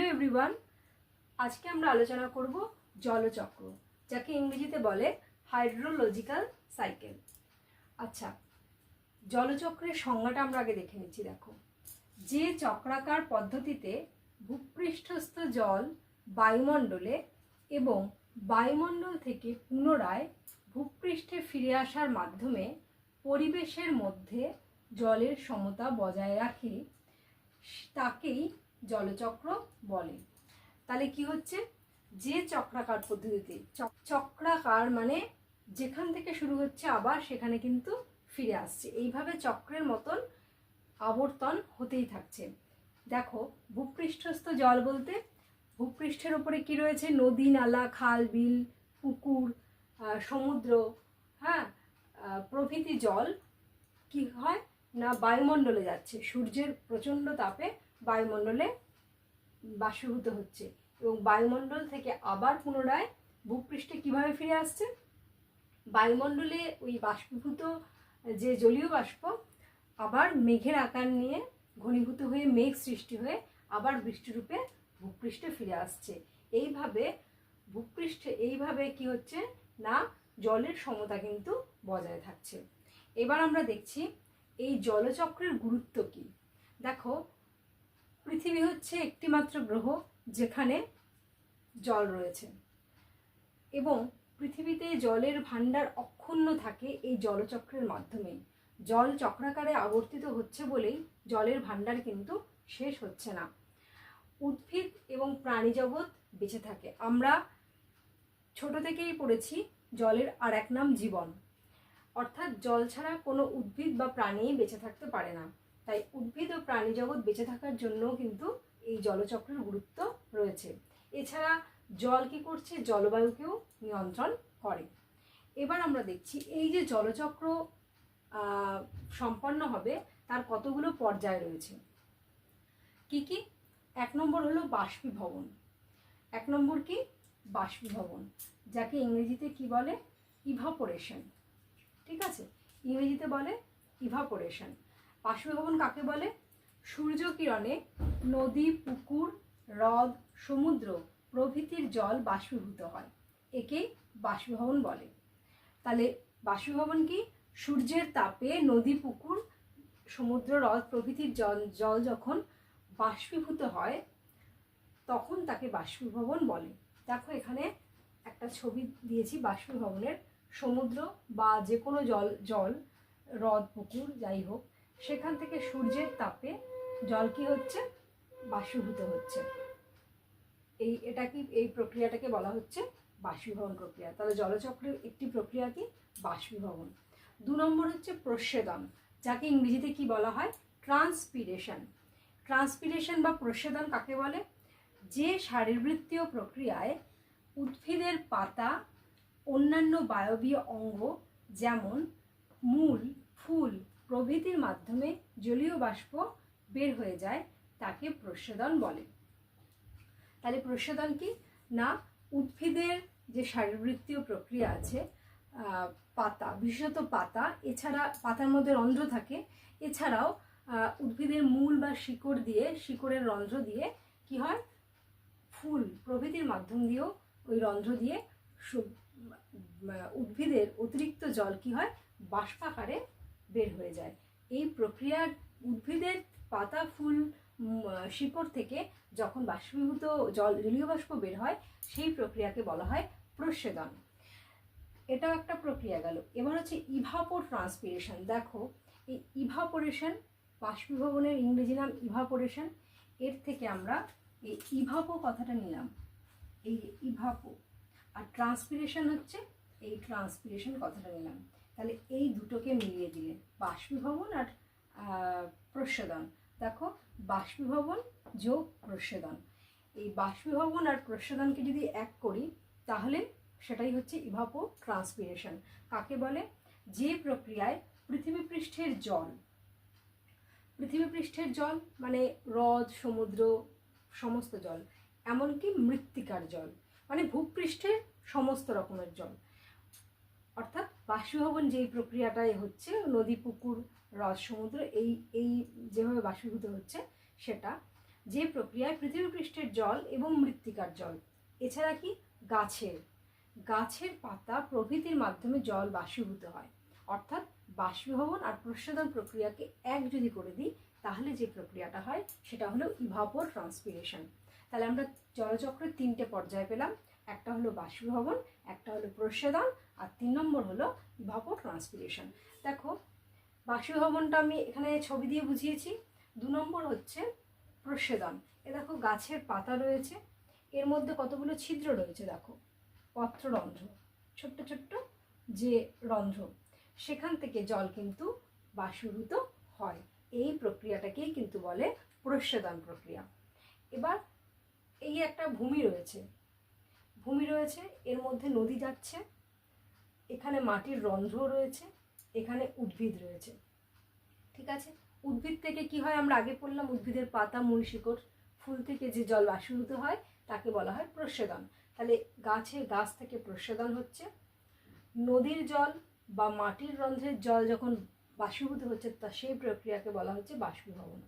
Hello everyone, আজকে আমরা আলোচনা করব জলচক্র, যাকে ইংরেজিতে বলে হাইড্রোলজিক্যাল সাইকেল। আচ্ছা, জলচক্রের সংজ্ঞাটা আমরা আগে দেখে নিচ্ছি। দেখো, যে চক্রাকার পদ্ধতিতে ভূপৃষ্ঠস্থ জল বায়ুমণ্ডলে এবং বায়ুমণ্ডল থেকে পুনরায় ভূপৃষ্ঠে ফিরে আসার মাধ্যমে পরিবেশের মধ্যে জলের সমতা বজায় রাখে, তাকেই জলচক্র বলে। তাহলে কি হচ্ছে, যে চক্রাকার পদ্ধতিতে, চক্রাকার মানে যেখান থেকে শুরু হচ্ছে আবার সেখানে কিন্তু ফিরে আসছে, এইভাবে চক্রের মতন আবর্তন হতেই থাকছে। দেখো, ভূপৃষ্ঠস্থ জল বলতে ভূপৃষ্ঠের ওপরে কি রয়েছে? নদী, নালা, খাল, বিল, পুকুর, সমুদ্র, হ্যাঁ, প্রভৃতি জল কি হয় না বায়ুমণ্ডলে যাচ্ছে। সূর্যের প্রচণ্ড তাপে বায়ুমণ্ডলে বাষ্পীভূত হচ্ছে এবং বায়ুমণ্ডল থেকে আবার পুনরায় ভূপৃষ্ঠে কিভাবে ফিরে আসছে? বায়ুমণ্ডলে ওই বাষ্পীভূত যে জলীয় বাষ্প আবার মেঘের আকার নিয়ে ঘনীভূত হয়ে মেঘ সৃষ্টি হয়ে আবার বৃষ্টিরূপে ভূপৃষ্ঠে ফিরে আসছে। এইভাবে কি হচ্ছে না জলের সমতা কিন্তু বজায় থাকছে। এবার আমরা দেখছি এই জলচক্রের গুরুত্ব কি। দেখো, পৃথিবী হচ্ছে একটি মাত্র গ্রহ যেখানে জল রয়েছে এবং পৃথিবীতে জলের ভাণ্ডার অক্ষুণ্ণ থাকে এই জলচক্রের মাধ্যমে। জল চক্রাকারে আবর্তিত হচ্ছে বলেই জলের ভাণ্ডার কিন্তু শেষ হচ্ছে না। উদ্ভিদ এবং প্রাণী জগৎ বেঁচে থাকে। আমরা ছোট থেকেই পড়েছি জলের আর এক নাম জীবন, অর্থাৎ জল ছাড়া কোনো উদ্ভিদ বা প্রাণী বেঁচে থাকতে পারে না। তাই উদ্ভিদ ও প্রাণী জগৎ বেঁচে থাকার জন্য কিন্তু এই জলচক্রের গুরুত্ব রয়েছে। এছাড়া জল কি করছে? জলবায়ুকেও নিয়ন্ত্রণ করে। এবার আমরা দেখছি এই যে জলচক্র সম্পন্ন হবে তার কতগুলো পর্যায় রয়েছে। কি কি? 1 নম্বর হলো বাষ্পীভবন। 1 নম্বর কি? বাষ্পীভবন, যাকে ইংরেজিতে কি বলে? ইভাপোরেশন। ঠিক আছে, ইংরেজিতে বলে ইভাপোরেশন। বাষ্পীভবন কাকে বলে? সূর্যকিরণে নদী, পুকুর, হ্রদ, সমুদ্র প্রভৃতির জল বাষ্পীভূত হয়, একেই বাষ্পীভবন বলে। তাহলে বাষ্পীভবন কি? সূর্যের তাপে নদী, পুকুর, সমুদ্র, হ্রদ প্রভৃতির জল যখন বাষ্পীভূত হয় তখন তাকে বাষ্পীভবন বলে। দেখো, এখানে একটা ছবি দিয়েছি বাষ্পীভবনের। সমুদ্র বা যে কোনো জল হ্রদ, পুকুর যাই হোক, সেখান থেকে সূর্যের তাপে জল কি হচ্ছে? বাষ্পীভূত হচ্ছে। এই প্রক্রিয়াটাকে বলা হচ্ছে বাষ্পীভবন প্রক্রিয়া। তাহলে জলচক্রের একটি প্রক্রিয়া কি? বাষ্পীভবন। 2 নম্বর হচ্ছে প্রস্বেদন, যাকে ইংরেজিতে কি বলা হয়? ট্রান্সপিরেশন। ট্রান্সপিরেশন বা প্রস্বেদন কাকে বলে? যে শারীরবৃত্তীয় প্রক্রিয়ায় উদ্ভিদের পাতা, অন্যান্য বায়বীয় অঙ্গ যেমন মূল, ফুল প্রভৃতির মাধ্যমে জলীয় বাষ্প বের হয়ে যায়, তাকে প্রস্বেদন বলে। তাহলে প্রস্বেদন কি না উদ্ভিদের যে শারীরবৃত্তীয় প্রক্রিয়া আছে, পাতা, বিশেষত পাতা, এছাড়া পাতার মধ্যে রন্ধ্র থাকে, এছাড়াও উদ্ভিদের মূল বা শিকড়ের রন্ধ্র দিয়ে কি হয়? ফুল প্রভৃতির মাধ্যম দিয়েও ওই রন্ধ্র দিয়ে উদ্ভিদের অতিরিক্ত জল কি হয়? বাষ্পাকারে বের হয়ে যায়। এই প্রক্রিয়ার উদ্ভিদের পাতা, ফুল, শিকড় থেকে যখন বাষ্পীভূত জলীয় বাষ্প বের হয় সেই প্রক্রিয়াকে বলা হয় প্রস্বেদন। এটাও একটা প্রক্রিয়া গেল। এবার হচ্ছে ইভাপো ট্রান্সপিরেশন। দেখো, এই ইভাপোরেশন, বাষ্পীভবনের ইংরেজি নাম ইভাপোরেশন, এর থেকে আমরা এই ইভাপো কথাটা নিলাম, এই ইভাপো, আর ট্রান্সপিরেশন হচ্ছে এই ট্রান্সপিরেশন কথাটা নিলাম। তাহলে এই দুটোকে মিলিয়ে দিলে বাষ্পীভবন আর প্রস্বেদন। দেখো, বাষ্পীভবন যোগ প্রস্বেদন, এই বাষ্পীভবন আর প্রস্বেদনকে যদি এক করি তাহলে সেটাই হচ্ছে ইভাপো ট্রান্সপিরেশন। কাকে বলে? যে প্রক্রিয়ায় পৃথিবীপৃষ্ঠের জল মানে হ্রদ, সমুদ্র, সমস্ত জল, এমনকি মৃত্তিকার জল মানে ভূপৃষ্ঠের সমস্ত রকমের জল, অর্থাৎ বাষ্পীভবন যেই প্রক্রিয়াটাই হচ্ছে নদী, পুকুর, হ্রদ, সমুদ্র এই যেভাবে বাষ্পীভূত হচ্ছে সেটা যে প্রক্রিয়ায় পৃথিবী পৃষ্ঠের জল এবং মৃত্তিকার জল, এছাড়া কি গাছের পাতা প্রভৃতির মাধ্যমে জল বাষ্পীভূত হয়। অর্থাৎ বাষ্পীভবন আর প্রস্বেদন প্রক্রিয়াকে এক যদি করে দিই তাহলে যে প্রক্রিয়াটা হয় সেটা হলো ইভাপোর ট্রান্সপিরেশন। তাহলে আমরা জলচক্রের 3টে পর্যায় পেলাম, একটা হলো বাষ্পীভবন, একটা হলো প্রস্বেদন, আর 3 নম্বর হলো ইভাপোর ট্রান্সপিরেশন। দেখো বাষ্পীভবনটা আমি এখানে ছবি দিয়ে বুঝিয়েছি। 2 নম্বর হচ্ছে প্রস্বেদন। এ দেখো গাছের পাতা রয়েছে, এর মধ্যে কতগুলো ছিদ্র রয়েছে, দেখো পত্ররন্ধ্র, ছোট্ট ছোট্ট যে রন্ধ্র, সেখান থেকে জল কিন্তু বাষ্পীভূত হয়। এই প্রক্রিয়াটাকেই কিন্তু বলে প্রস্বেদন প্রক্রিয়া। এবার এই একটা ভূমি রয়েছে, এর মধ্যে নদী যাচ্ছে, এখানে মাটির রন্ধ্র রয়েছে, এখানে উদ্ভিদ রয়েছে। ঠিক আছে, উদ্ভিদ থেকে কি হয় আমরা আগে পড়লাম, উদ্ভিদের পাতা, মূল, শিকড়, ফুল থেকে যে জল বাষ্পীভূত হয় তাকে বলা হয় প্রস্বেদন। তাহলে গাছ থেকে প্রস্বেদন হচ্ছে। নদীর জল বা মাটির রন্ধ্রের জল যখন বাষ্পীভূত হচ্ছে তা সেই প্রক্রিয়াকে বলা হচ্ছে বাষ্পীভবন।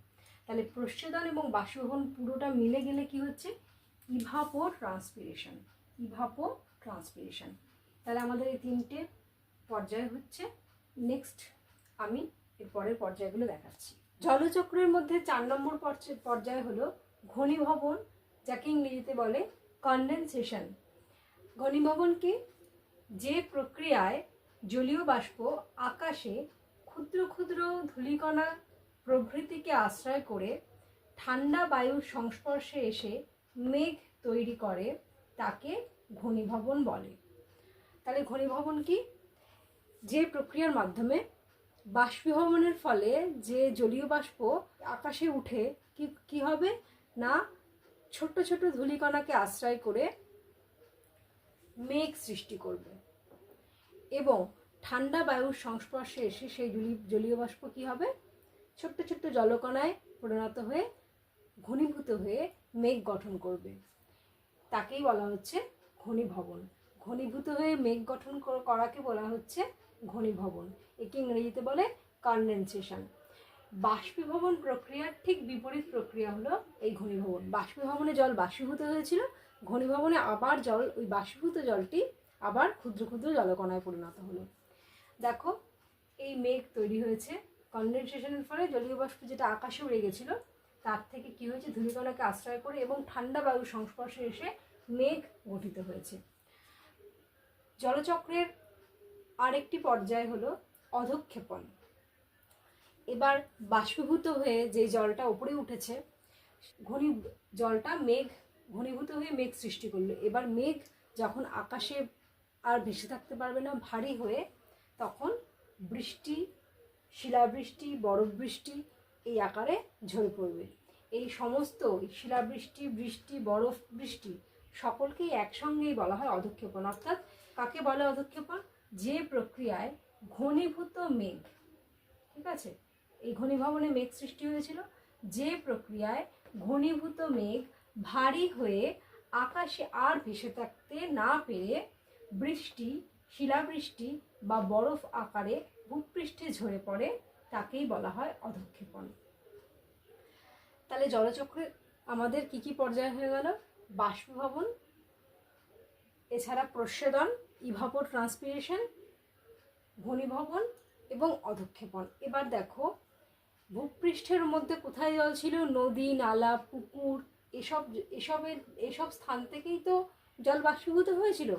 তাহলে প্রস্বেদন এবং বাষ্পীভবন পুরোটা মিলে গেলে কি হচ্ছে, ইভাপোর ট্রান্সপিরেশন। তাহলে আমাদের এই 3টে পর্যায় হচ্ছে। নেক্সট আমি এর পরের পর্যায়গুলো দেখাচ্ছি। জলচক্রের মধ্যে 4 নম্বর পর্যায় হলো ঘনীভবন, যাকে ইংরেজিতে বলে কনডেনসেশন। ঘনীভবন কি? যে প্রক্রিয়ায় জলীয় বাষ্প আকাশে ক্ষুদ্র ক্ষুদ্র ধূলিকণা প্রভৃতিকে আশ্রয় করে ঠান্ডা বায়ুর সংস্পর্শে এসে মেঘ তৈরি করে তাকে ঘনীভবন বলে। তাহলে ঘনীভবন কি? যে প্রক্রিয়ার মাধ্যমে বাষ্পীভবনের ফলে যে জলীয় বাষ্প আকাশে উঠে কি হবে না, ছোট্ট ছোট্ট ধূলিকণাকে আশ্রয় করে মেঘ সৃষ্টি করবে এবং ঠান্ডা বায়ুর সংস্পর্শে এসে সেই জলীয় বাষ্প কি হবে, ছোট্ট ছোট্ট জলকণায় পরিণত হয়ে ঘনীভূত হয়ে মেঘ গঠন করবে। তাকেই বলা হচ্ছে ঘনীভবন। ঘনীভূত হয়ে মেঘ গঠন করাকে বলা হচ্ছে ঘনীভবন। একে ইংরেজিতে বলে কনডেনসেশন। বাষ্পীভবন প্রক্রিয়ার ঠিক বিপরীত প্রক্রিয়া হলো এই ঘনীভবন। বাষ্পীভবনে জল বাষ্পীভূত হয়েছিল, ঘনীভবনে আবার জল, ওই বাষ্পীভূত জলটি আবার ক্ষুদ্র ক্ষুদ্র জলকণায় পরিণত হলো। দেখো এই মেঘ তৈরি হয়েছে কনডেনসেশনের ফলে। জলীয় বাষ্প যেটা আকাশে উড়ে গেছিল তার থেকে কি হয়েছে, ধূলিকণাকে আশ্রয় করে এবং ঠান্ডা বায়ুর সংস্পর্শে এসে মেঘ গঠিত হয়েছে। জলচক্রের আরেকটি পর্যায় হলো অধঃক্ষেপণ। এবার বাষ্পীভূত হয়ে যে জলটা উপরে উঠেছে, জলটা মেঘ ঘনীভূত হয়ে মেঘ সৃষ্টি করলো। এবার মেঘ যখন আকাশে আর ভেসে থাকতে পারবে না, ভারী হয়ে, তখন বৃষ্টি, শিলাবৃষ্টি, বরফ বৃষ্টি এই আকারে ঝরে পড়বে। এই সমস্ত শিলাবৃষ্টি, বৃষ্টি, বরফ বৃষ্টি সকলকেই একসঙ্গেই বলা হয় অধঃক্ষেপণ। অর্থাৎ কাকে বলে অধঃক্ষেপণ? যে প্রক্রিয়ায় ঘনীভূত মেঘ, ঠিক আছে, এই ঘনীভবনে মেঘ সৃষ্টি হয়েছিল, যে প্রক্রিয়ায় ঘনীভূত মেঘ ভারী হয়ে আকাশে আর ভেসে থাকতে না পেরে বৃষ্টি, শিলাবৃষ্টি বা বরফ আকারে ভূপৃষ্ঠে ঝরে পড়ে তাকেই বলা হয় অধঃক্ষেপণ। তাহলে জলচক্রে আমাদের কি কি পর্যায় হয়ে গেল? বাষ্পীভবন, এছাড়া প্রস্বেদন, ইভাপোর ট্রান্সপিরেশন, ঘনীভবন এবং অধঃক্ষেপণ। এবার দেখো ভূপৃষ্ঠের মধ্যে কোথায় জল ছিল? নদী, নালা, পুকুর, এসব স্থান থেকেই তো জল বাষ্পীভূত হয়েছিল।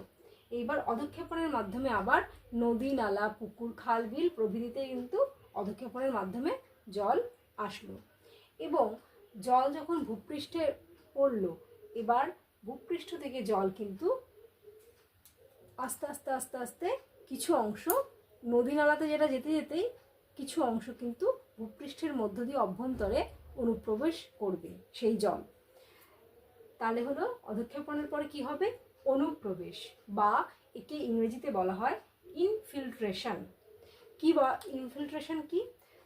এইবার অধঃক্ষেপণের মাধ্যমে আবার নদী, নালা, পুকুর, খাল, বিল প্রভৃতিতে কিন্তু অধঃক্ষেপণের মাধ্যমে জল আসলো। এবং জল যখন ভূপৃষ্ঠে পড়লো, এবার ভূপৃষ্ঠ থেকে জল কিন্তু আস্তে আস্তে আস্তে আস্তে কিছু অংশ নদী নালাতে যেটা যেতে যেতেই কিছু অংশ কিন্তু ভূপৃষ্ঠের মধ্য দিয়ে অভ্যন্তরে অনুপ্রবেশ করবে সেই জল। তাহলে হলো অধঃক্ষেপণের পরে কি হবে? অনুপ্রবেশ, বা একে ইংরেজিতে বলা হয় ইনফিল্ট্রেশন। ইনফিল্ট্রেশন কি?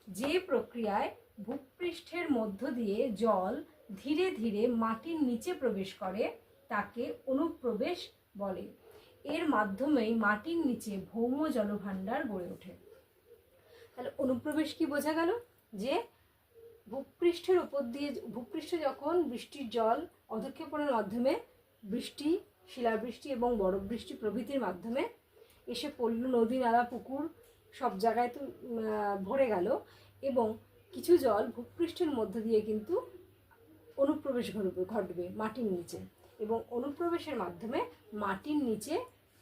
যে প্রক্রিয়ায় ভূপৃষ্ঠের মধ্য দিয়ে জল ধীরে ধীরে মাটির নিচে প্রবেশ করে তাকে অনুপ্রবেশ বলে। এর মাধ্যমেই মাটির নিচে ভৌম জলভাণ্ডার গড়ে ওঠে। তাহলে অনুপ্রবেশ কি বোঝা গেল? যে ভূপৃষ্ঠের উপর দিয়ে, ভূপৃষ্ঠে যখন বৃষ্টির জল অধঃক্ষেপণের মাধ্যমে বৃষ্টি, শিলাবৃষ্টি এবং বরফ বৃষ্টি প্রভৃতির মাধ্যমে এসে পড়ল, নদী নালা পুকুর সব জায়গায় তো ভরে গেল, এবং কিছু জল ভূপৃষ্ঠের মধ্য দিয়ে কিন্তু অনুপ্রবেশ ঘটবে মাটির নিচে, এবং অনুপ্রবেশের মাধ্যমে মাটির নিচে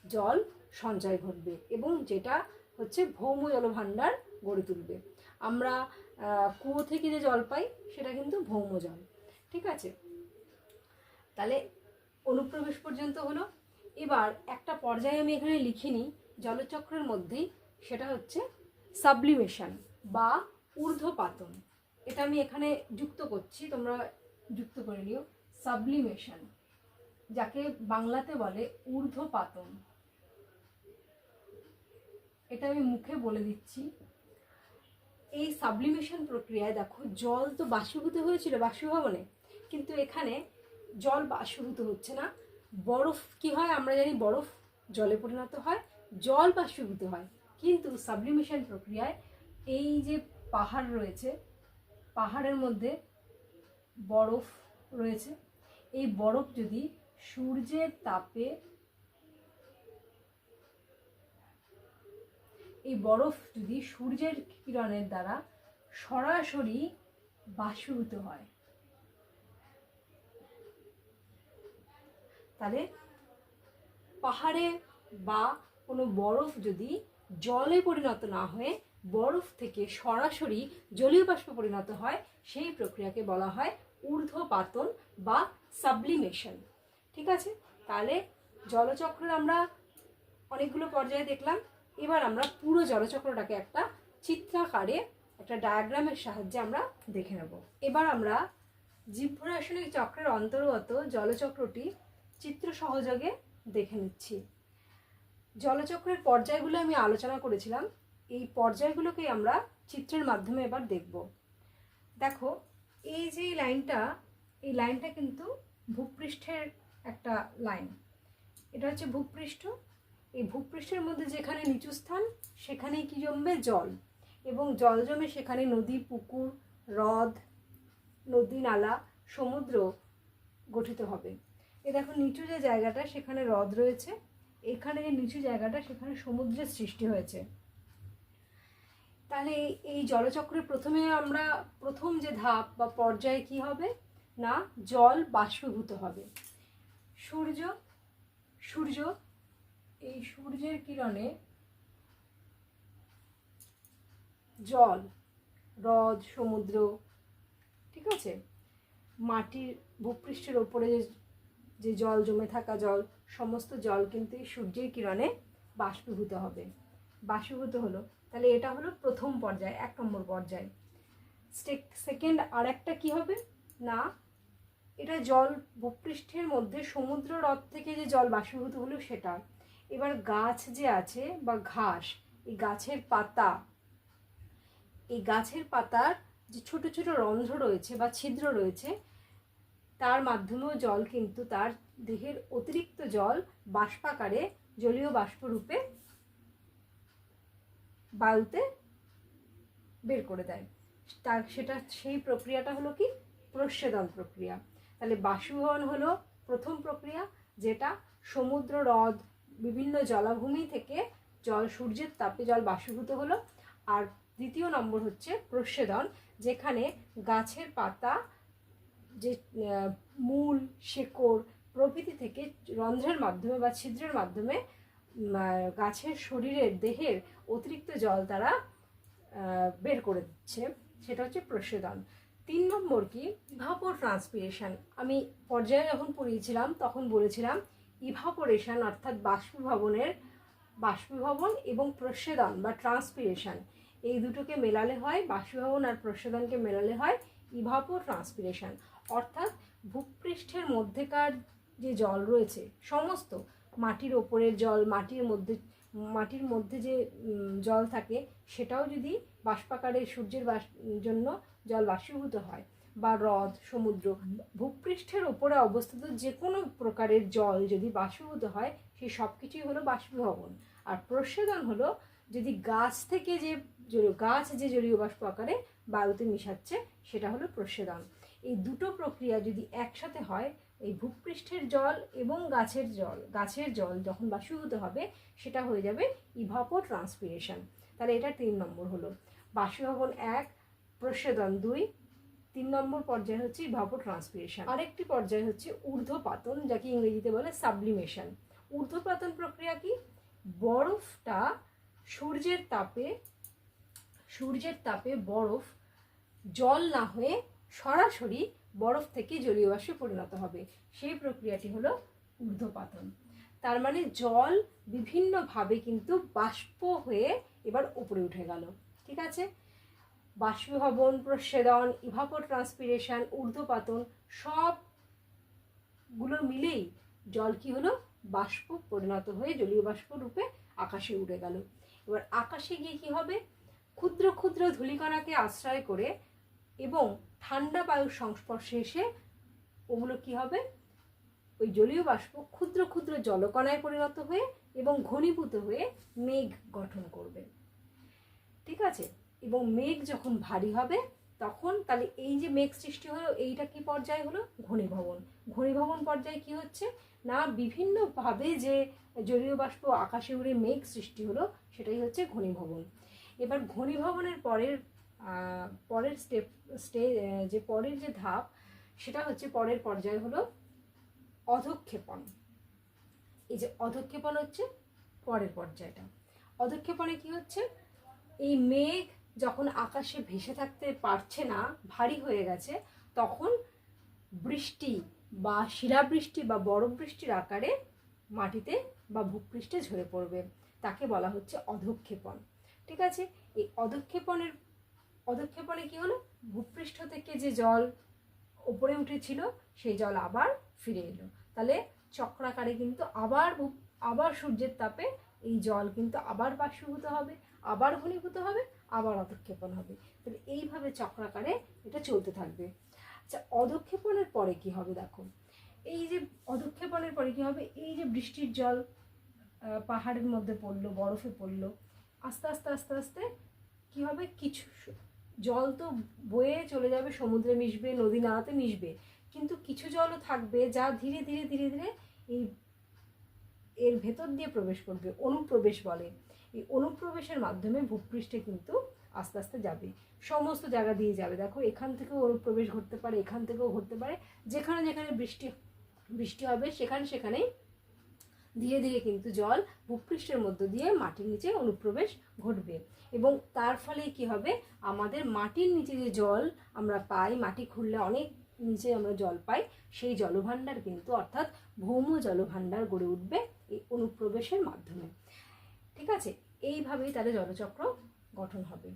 জল সঞ্চয় ঘটবে, এবং যেটা হচ্ছে ভৌম জলভাণ্ডার গড়ে তুলবে। আমরা কুয়ো থেকে যে জল পাই সেটা কিন্তু ভৌম জল। ঠিক আছে, তাহলে অনুপ্রবেশ পর্যন্ত হলো। এবার একটা পর্যায়ে আমি এখানে লিখে নিই জলচক্রের মধ্যেই, সেটা হচ্ছে সাবলিমেশন বা ঊর্ধ্বপাতন। এটা আমি এখানে যুক্ত করছি, তোমরা যুক্ত করে নিও। সাবলিমেশন, যাকে বাংলাতে বলে ঊর্ধ্বপাতন, এটা আমি মুখে বলে দিচ্ছি। এই সাবলিমেশন প্রক্রিয়ায় দেখো, জল তো বাষ্পীভূত হয়েছিল বাষ্পীভবনে, কিন্তু এখানে জল বাষ্পীভূত হচ্ছে না। বরফ কি হয় আমরা জানি, বরফ জলে পরিণত হয়, জল বাষ্পীভূত হয়। কিন্তু সাবলিমেশন প্রক্রিয়ায় এই যে পাহাড় রয়েছে, পাহাড়ের মধ্যে বরফ রয়েছে, এই বরফ যদি সূর্যের তাপে, এই বরফ যদি সূর্যের কিরণের দ্বারা সরাসরি বাষ্পীভূত হয়, তাহলে পাহাড়ে বা কোনো বরফ যদি জলে পরিণত না হয়ে বরফ থেকে সরাসরি জলীয় বাষ্পে পরিণত হয়, সেই প্রক্রিয়াকে বলা হয় ঊর্ধ্বপাতন বা সাবলিমেশন। ঠিক আছে, তাহলে জলচক্রের আমরা অনেকগুলো পর্যায়ে দেখলাম। এবার আমরা পুরো জলচক্রটাকে একটা চিত্রাকারে, একটা ডায়াগ্রামের সাহায্যে আমরা দেখে নেব। এবার আমরা জীবরাসায়নিক চক্রের অন্তর্গত জলচক্রটি চিত্র সহযোগে দেখে নিচ্ছি। জলচক্রের পর্যায়গুলো আমি আলোচনা করেছিলাম, এই পর্যায়গুলোকে আমরা চিত্রের মাধ্যমে এবার দেখব। দেখো, এই যে লাইনটা, এই লাইনটা কিন্তু ভূপৃষ্ঠের একটা লাইন। এটা হচ্ছে ভূপৃষ্ঠ। এই ভূপৃষ্ঠের মধ্যে যেখানে নিচু স্থান, সেখানেই কি জমবে, জল, এবং জল জমে সেখানে নদী, পুকুর, হ্রদ, নদী নালা, সমুদ্র গঠিত হবে। এ দেখো, নিচু যে জায়গাটা সেখানে হ্রদ রয়েছে, এখানে যে নিচু জায়গাটা সেখানে সমুদ্রের সৃষ্টি হয়েছে। তাহলে এই জলচক্রের প্রথম যে ধাপ বা পর্যায়ে কি হবে না, জল বাষ্পীভূত হবে। সূর্য এই সূর্যের কিরণে জল, হ্রদ, সমুদ্র, ঠিক আছে, মাটির ভূপৃষ্ঠের ওপরে যে জল জমে থাকা জল, সমস্ত জল কিন্তু এই সূর্যের কিরণে বাষ্পীভূত হবে। বাষ্পীভূত হলো, তাহলে এটা হলো প্রথম পর্যায়, 1 নম্বর পর্যায়। সেকেন্ড আর একটা কী হবে না, এটা জল ভূপৃষ্ঠের মধ্যে সমুদ্র হ্রদ থেকে যে জল বাষ্পীভূত হলো সেটা। এবার গাছ যে আছে বা ঘাস, এই গাছের পাতা, এই গাছের পাতার যে ছোট ছোট রন্ধ্র রয়েছে বা ছিদ্র রয়েছে, তার মাধ্যমেও জল কিন্তু তার দেহের অতিরিক্ত জল বাষ্পাকারে জলীয় বাষ্পরূপে বায়ুতে বের করে দেয়। সেই প্রক্রিয়াটা হলো কি, প্রস্বেদন প্রক্রিয়া। তাহলে বাষ্পীভবন হলো প্রথম প্রক্রিয়া, যেটা সমুদ্র, হ্রদ, বিভিন্ন জলাভূমি থেকে জল, সূর্যের তাপে জল বাষ্পীভূত হলো। আর দ্বিতীয় নম্বর হচ্ছে প্রস্বেদন, যেখানে গাছের পাতা, যে মূল, শেকড় প্রভৃতি থেকে রন্ধ্রের মাধ্যমে বা ছিদ্রের মাধ্যমে গাছের শরীরের, দেহের অতিরিক্ত জল তারা বের করে দিচ্ছে, সেটা হচ্ছে প্রস্বেদন। 3 নম্বর কি, ইভাপোট্রান্সপিরেশন। আমি পর্যায়ে যখন পড়িয়েছিলাম তখন বলেছিলাম ইভাপোরেশন অর্থাৎ বাষ্পীভবন এবং প্রস্বেদন বা ট্রান্সপিরেশন, এই দুটোকে মেলালে হয়, বাষ্পীভবন আর প্রস্বেদনকে মেলালে হয় ইভাপোট্রান্সপিরেশন। অর্থাৎ ভূপৃষ্ঠের মধ্যেকার যে জল রয়েছে, সমস্ত মাটির ওপরের জল, মাটির মধ্যে যে জল থাকে, সেটাও যদি বাষ্পাকারে সূর্যের জন্য জল বাষ্পীভূত হয়, বা হ্রদ, সমুদ্র, ভূপৃষ্ঠের ওপরে অবস্থিত যে কোনো প্রকারের জল যদি বাষ্পীভূত হয়, সেই সব কিছুই হলো বাষ্পীভবন। আর প্রস্বেদন হলো যদি গাছ থেকে যে গাছ যে জলীয় বাষ্প আকারে বায়ুতে মিশাচ্ছে সেটা হলো প্রস্বেদন। এই দুটো প্রক্রিয়া যদি একসাথে হয়, এই ভূপৃষ্ঠের জল এবং গাছের জল যখন বাষ্পীভূত হবে সেটা হয়ে যাবে ইভাপোট্রান্সপিরেশন। তাহলে এটা 3 নম্বর হলো। বাষ্পীভবন 1, প্রস্বেদন 2, 3 নম্বর পর্যায় হচ্ছে ইভাপোট্রান্সপিরেশন। আরেকটি পর্যায় হচ্ছে ঊর্ধ্বপাতন, যাকে ইংরেজিতে বলে সাবলিমেশন। ঊর্ধ্বপাতন প্রক্রিয়া কি? বরফটা সূর্যের তাপে বরফ জল না হয়ে সরাসরি বরফ থেকে জলীয় বাষ্পে পরিণত হবে, সেই প্রক্রিয়াটি হলো ঊর্ধ্বপাতন। তার মানে জল বিভিন্নভাবে কিন্তু বাষ্প হয়ে এবার উপরে উঠে গেল। ঠিক আছে, বাষ্পীভবন, প্রস্বেদন, ইভাপোট্রান্সপিরেশন, ঊর্ধ্বপাতন সবগুলো মিলেই জল কি হলো? বাষ্প পরিণত হয়ে জলীয় বাষ্প রূপে আকাশে উড়ে গেল। এবার আকাশে গিয়ে কি হবে? ক্ষুদ্র ক্ষুদ্র ধূলিকণাকে আশ্রয় করে এবং ঠান্ডা বায়ুর সংস্পর্শে এসে ওগুলো কি হবে? ওই জলীয় বাষ্প ক্ষুদ্র ক্ষুদ্র জলকণায় পরিণত হয়ে এবং ঘনীভূত হয়ে মেঘ গঠন করবে। ঠিক আছে, এবং মেঘ যখন ভারী হবে তখন তাহলে এই যে মেঘ সৃষ্টি হলো, এইটা কি পর্যায় হলো? ঘনীভবন। ঘনীভবন পর্যায়ে কি হচ্ছে না, বিভিন্নভাবে যে জলীয় বাষ্প আকাশে উড়ে মেঘ সৃষ্টি হলো সেটাই হচ্ছে ঘনীভবন। এবার ঘনীভবনের পরের যে ধাপ, সেটা হচ্ছে পরের পর্যায় হলো অধঃক্ষেপণ। এই যে অধঃক্ষেপণ হচ্ছে পরের পর্যায়টা। অধঃক্ষেপণে কি হচ্ছে? এই মেঘ যখন আকাশে ভেসে থাকতে পারছে না, ভারী হয়ে গেছে, তখন বৃষ্টি বা শিলাবৃষ্টি বা বরফ বৃষ্টির আকারে মাটিতে বা ভূপৃষ্ঠে ঝরে পড়বে, তাকে বলা হচ্ছে অধঃক্ষেপণ। ঠিক আছে, এই অধঃক্ষেপণে কি হলো? ভূপৃষ্ঠ থেকে যে জল উপরে উঠেছিল সেই জল আবার ফিরে এলো। তাহলে চক্রাকারে কিন্তু আবার সূর্যের তাপে এই জল কিন্তু আবার বাষ্পীভূত হবে, আবার ঘনীভূত হবে, আবার অধঃক্ষেপণ হবে। তাহলে এইভাবে চক্রাকারে এটা চলতে থাকবে। আচ্ছা, অধঃক্ষেপণের পরে কি হবে? দেখো, এই যে অধঃক্ষেপণের পরে কি হবে? এই যে বৃষ্টির জল পাহাড়ের মধ্যে পড়লো, বরফে পড়লো, আস্তে আস্তে আস্তে আস্তে কি হবে? কিছু জল তো বয়ে চলে যাবে, সমুদ্রে মিশবে, নদী নালাতে মিশবে, কিন্তু কিছু জলও থাকবে যা ধীরে ধীরে ধীরে ধীরে এর ভেতর দিয়ে প্রবেশ করবে, অনুপ্রবেশ বলে। এই অনুপ্রবেশের মাধ্যমে ভূপৃষ্ঠে কিন্তু আস্তে আস্তে যাবে, সমস্ত জায়গা দিয়ে যাবে। দেখো, এখান থেকেও অনুপ্রবেশ ঘটতে পারে, এখান থেকেও ঘটতে পারে, যেখানে যেখানে বৃষ্টি হবে সেখানেই ধীরে ধীরে কিন্তু জল ভূপৃষ্ঠের মধ্য দিয়ে মাটির নিচে অনুপ্রবেশ ঘটবে। এবং তার ফলে কি হবে? আমাদের মাটির নিচে যে জল আমরা পাই, মাটি খুঁড়লে অনেক নিচে আমরা জল পাই, সেই জলভাণ্ডার কিন্তু অর্থাৎ ভৌম জলভাণ্ডার গড়ে উঠবে এই অনুপ্রবেশের মাধ্যমে। ঠিক আছে, এইভাবেই তাহলে জলচক্র গঠন হবে।